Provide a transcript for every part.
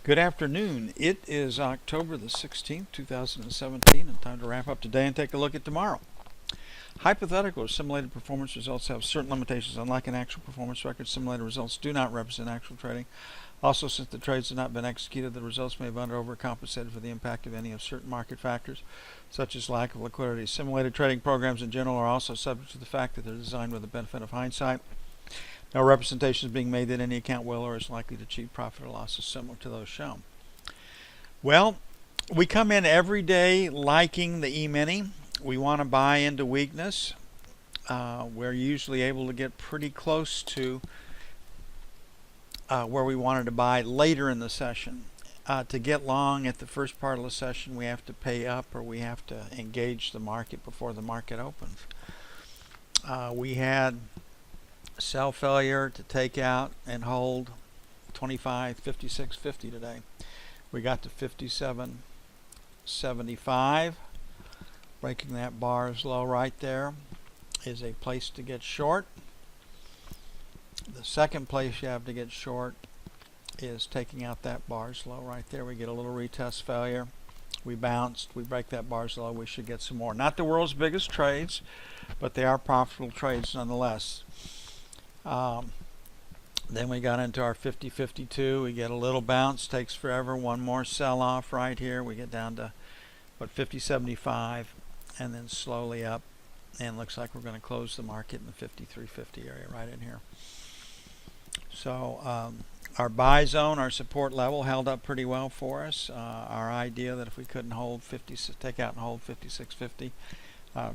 Good afternoon. It is October the 16th, 2017, and time to wrap up today and take a look at tomorrow. Hypothetical or simulated performance results have certain limitations. Unlike an actual performance record, simulated results do not represent actual trading. Also, since the trades have not been executed, the results may have under or overcompensated for the impact of any of certain market factors, such as lack of liquidity. Simulated trading programs in general are also subject to the fact that they're designed with the benefit of hindsight. No representation is being made that any account will or is likely to achieve profit or losses similar to those shown. Well, we come in every day liking the E-mini. We want to buy into weakness. We're usually able to get pretty close to where we wanted to buy later in the session. To get long at the first part of the session, we have to pay up or we have to engage the market before the market opens. We had sell failure to take out and hold 56.50 today. We got to 57.75. Breaking that bar's low right there is a place to get short. The second place you have to get short is taking out that bar's low right there. We get a little retest failure. We bounced. We break that bar's low. We should get some more. Not the world's biggest trades, but they are profitable trades nonetheless. Then we got into our 50.52. We get a little bounce, takes forever. One more sell off right here. We get down to 50.75 and then slowly up, and looks like we're going to close the market in the 53.50 area right in here. So our buy zone, our support level held up pretty well for us. Our idea that if we couldn't hold take out and hold 56.50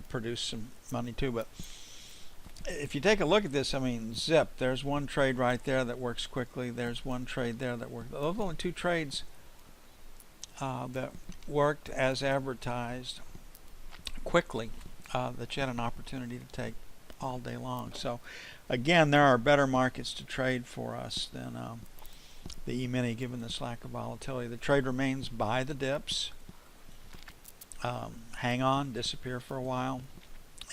produced some money too. But if you take a look at this, I mean, zip, there's one trade right there that works quickly. There's one trade there that works. Those are only two trades that worked as advertised quickly that you had an opportunity to take all day long. So again, there are better markets to trade for us than the E-mini given this lack of volatility. The trade remains buy the dips, hang on, disappear for a while.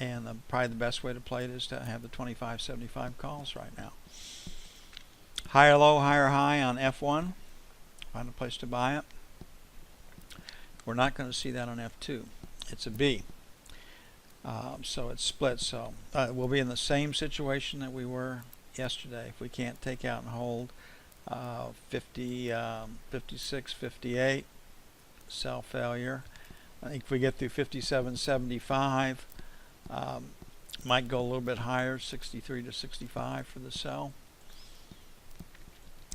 And probably the best way to play it is to have the 25.75 calls right now. Higher low, higher high on F1. Find a place to buy it. We're not going to see that on F2. It's a B. So it's split. So we'll be in the same situation that we were yesterday. If we can't take out and hold 56, 58, sell failure. I think if we get through 57.75, might go a little bit higher, 63 to 65 for the sell.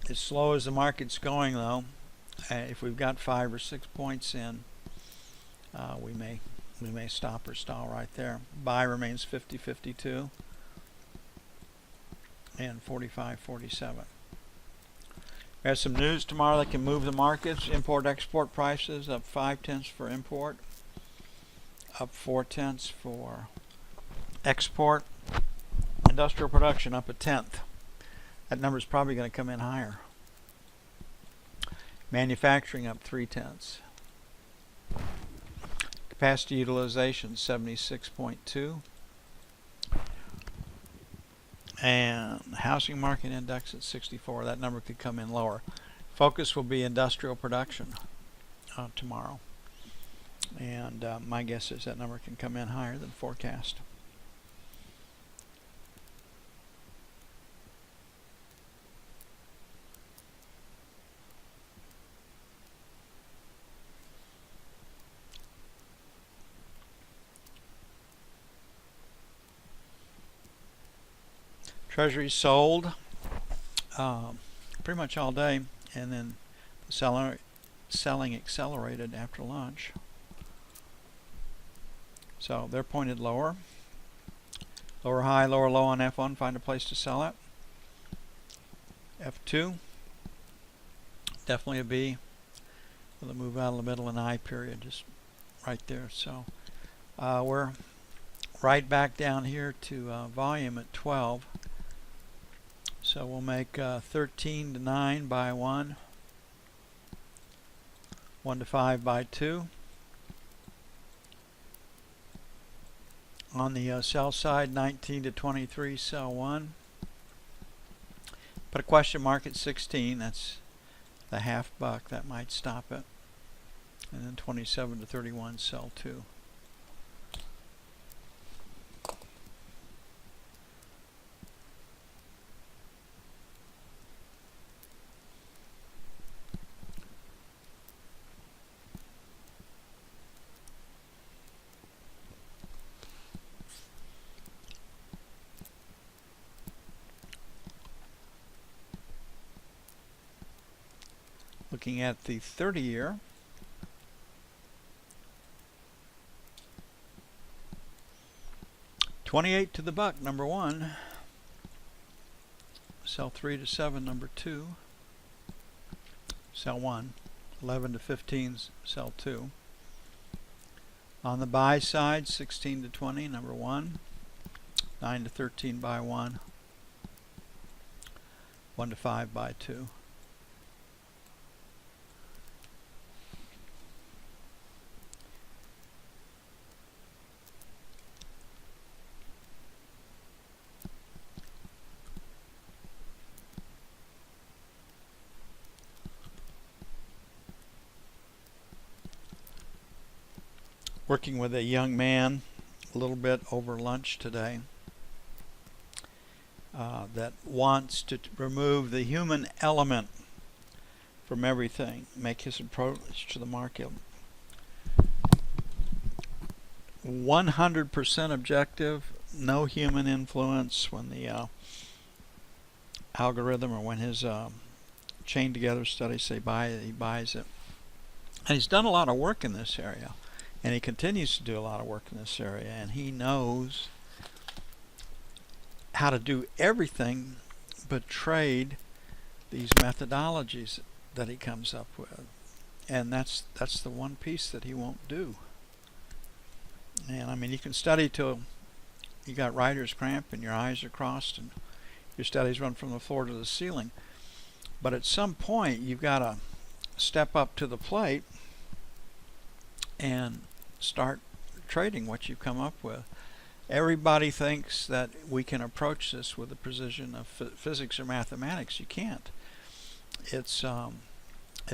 As slow as the market's going, though, if we've got 5 or 6 points in, we may stop or stall right there. Buy remains 50.52 and 45.47. We have some news tomorrow that can move the markets. Import-export prices up 0.5 for import, up 0.4 for export. Industrial production up 0.1. That number is probably going to come in higher. Manufacturing up 0.3. Capacity utilization 76.2. And housing market index at 64. That number could come in lower. Focus will be industrial production tomorrow. And my guess is that number can come in higher than forecast. Treasuries sold pretty much all day, and then selling accelerated after lunch. So they're pointed lower. Lower high, lower low on F1. Find a place to sell it. F2. Definitely a B. With a move out of the middle and I period. Just right there. So we're right back down here to volume at 12. So we'll make 13 to 9 by 1. 1 to 5 by 2. On the sell side, 19 to 23, sell 1. Put a question mark at 16. That's the half buck, that might stop it. And then 27 to 31, sell 2. Looking at the 30-year, $28 to the buck, number 1. Sell 3 to 7, number 2. Sell 1. 11 to 15, sell 2. On the buy side, 16 to 20, number 1. 9 to 13, buy 1. 1 to 5, buy 2. Working with a young man a little bit over lunch today that wants to remove the human element from everything, make his approach to the market 100% objective, no human influence when the algorithm or when his chain together studies say buy it, he buys it. And he's done a lot of work in this area. And he continues to do a lot of work in this area, and he knows how to do everything but trade these methodologies that he comes up with. And that's the one piece that he won't do. And I mean, you can study till you got writer's cramp and your eyes are crossed and your studies run from the floor to the ceiling. But at some point, you've got to step up to the plate and start trading what you've come up with. Everybody thinks that we can approach this with the precision of physics or mathematics. You can't. It's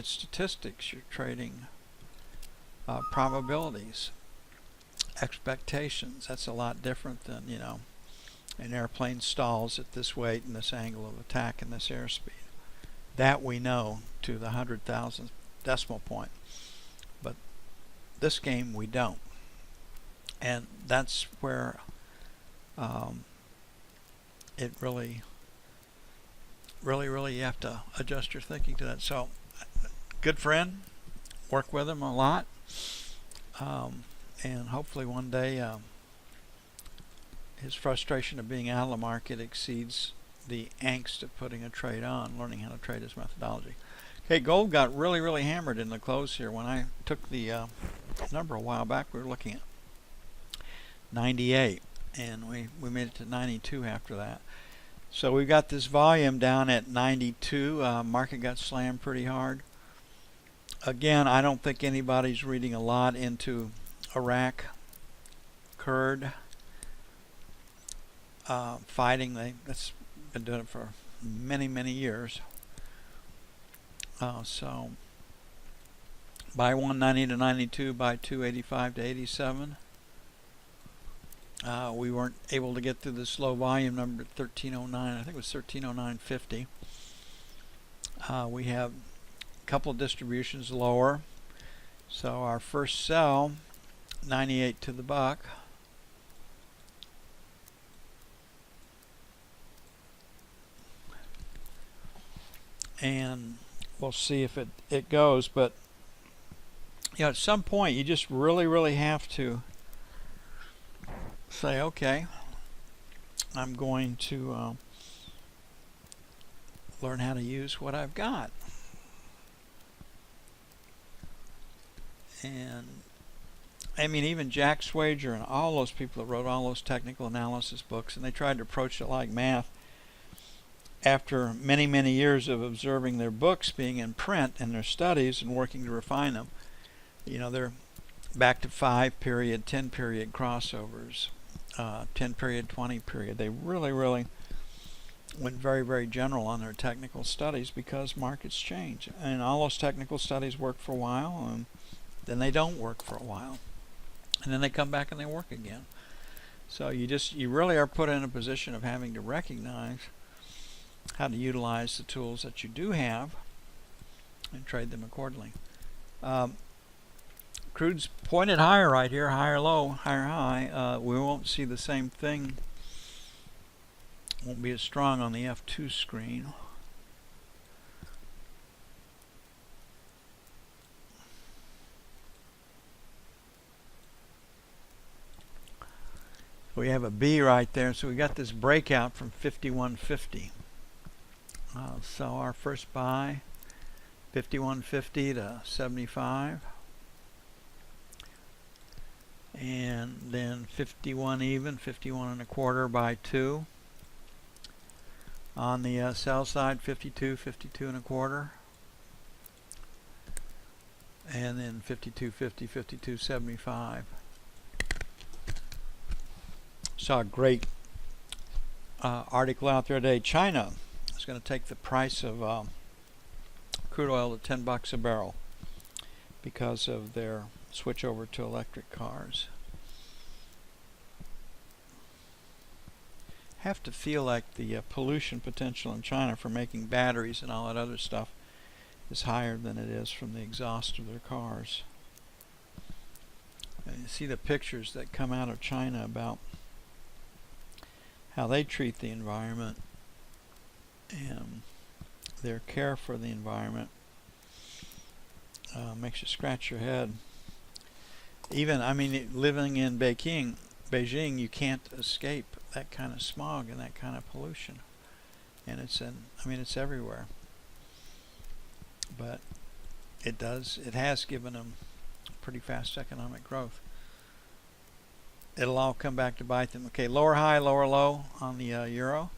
statistics. You're trading probabilities, expectations. That's a lot different than, you know, an airplane stalls at this weight and this angle of attack and this airspeed. That we know to the 100,000th decimal point. But this game we don't. And that's where it really you have to adjust your thinking to that. So, good friend, work with him a lot, and hopefully one day his frustration of being out of the market exceeds the angst of putting a trade on, learning how to trade his methodology. Okay, gold got really hammered in the close here. When I took the number a while back, we were looking at 98, and we made it to 92 after that. So we've got this volume down at 92. Market got slammed pretty hard. Again, I don't think anybody's reading a lot into Iraq, Kurd fighting. That's been doing it for many years. So buy 190 to 92, buy 285 to 87. We weren't able to get through the slow volume number at 1309. I think it was 1309.50. We have a couple of distributions lower. So our first sell, 98 to the buck. And we'll see if it goes. But you know, at some point you just really have to say, okay, I'm going to learn how to use what I've got. And I mean, even Jack Swager and all those people that wrote all those technical analysis books, and they tried to approach it like math. After many years of observing their books being in print and their studies and working to refine them, you know, they're back to 5 period, 10 period crossovers, 10 period, 20 period. They really went very, very general on their technical studies because markets change. And all those technical studies work for a while, and then they don't work for a while. And then they come back and they work again. So you really are put in a position of having to recognize how to utilize the tools that you do have and trade them accordingly. Crude's pointed higher right here, higher low, higher high. We won't see the same thing. Won't be as strong on the F2 screen. We have a B right there, so we got this breakout from 51.50. So our first buy, 51.50 to 75. And then 51 even, 51 and a quarter by 2. On the sell side, 52, 52 and a quarter. And then 52.50, 52.75. Saw a great article out there today. China is going to take the price of crude oil to $10 a barrel because of their switch over to electric cars. Have to feel like the pollution potential in China for making batteries and all that other stuff is higher than it is from the exhaust of their cars. And you see the pictures that come out of China about how they treat the environment and their care for the environment. Makes you scratch your head. Even, I mean, living in Beijing, you can't escape that kind of smog and that kind of pollution. And it's everywhere. But it has given them pretty fast economic growth. It'll all come back to bite them. Okay, lower high, lower low on the euro.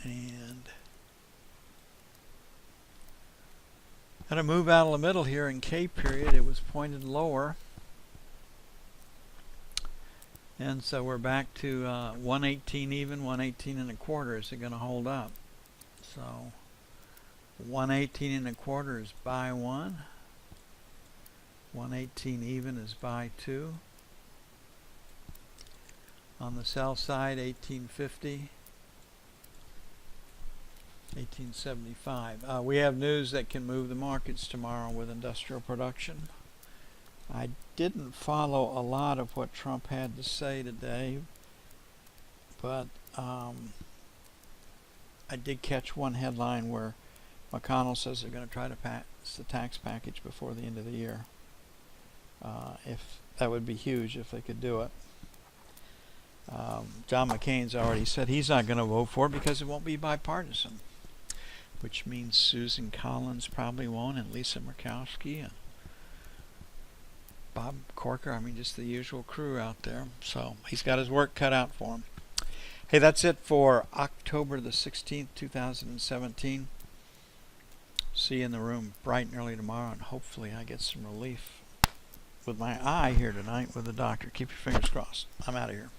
And got to move out of the middle here in K period. It was pointed lower. And so we're back to 118 even, 118 and a quarter. Is it going to hold up? So 118 and a quarter is buy 1. 118 even is buy 2. On the sell side, 1850, 1875. We have news that can move the markets tomorrow with industrial production. I didn't follow a lot of what Trump had to say today, but I did catch one headline where McConnell says they're going to try to pass the tax package before the end of the year. If that would be huge if they could do it. John McCain's already said he's not going to vote for it because it won't be bipartisan, which means Susan Collins probably won't, and Lisa Murkowski and Bob Corker. I mean, just the usual crew out there. So he's got his work cut out for him. Hey, that's it for October the 16th, 2017. See you in the room bright and early tomorrow, and hopefully I get some relief with my eye here tonight with the doctor. Keep your fingers crossed. I'm out of here.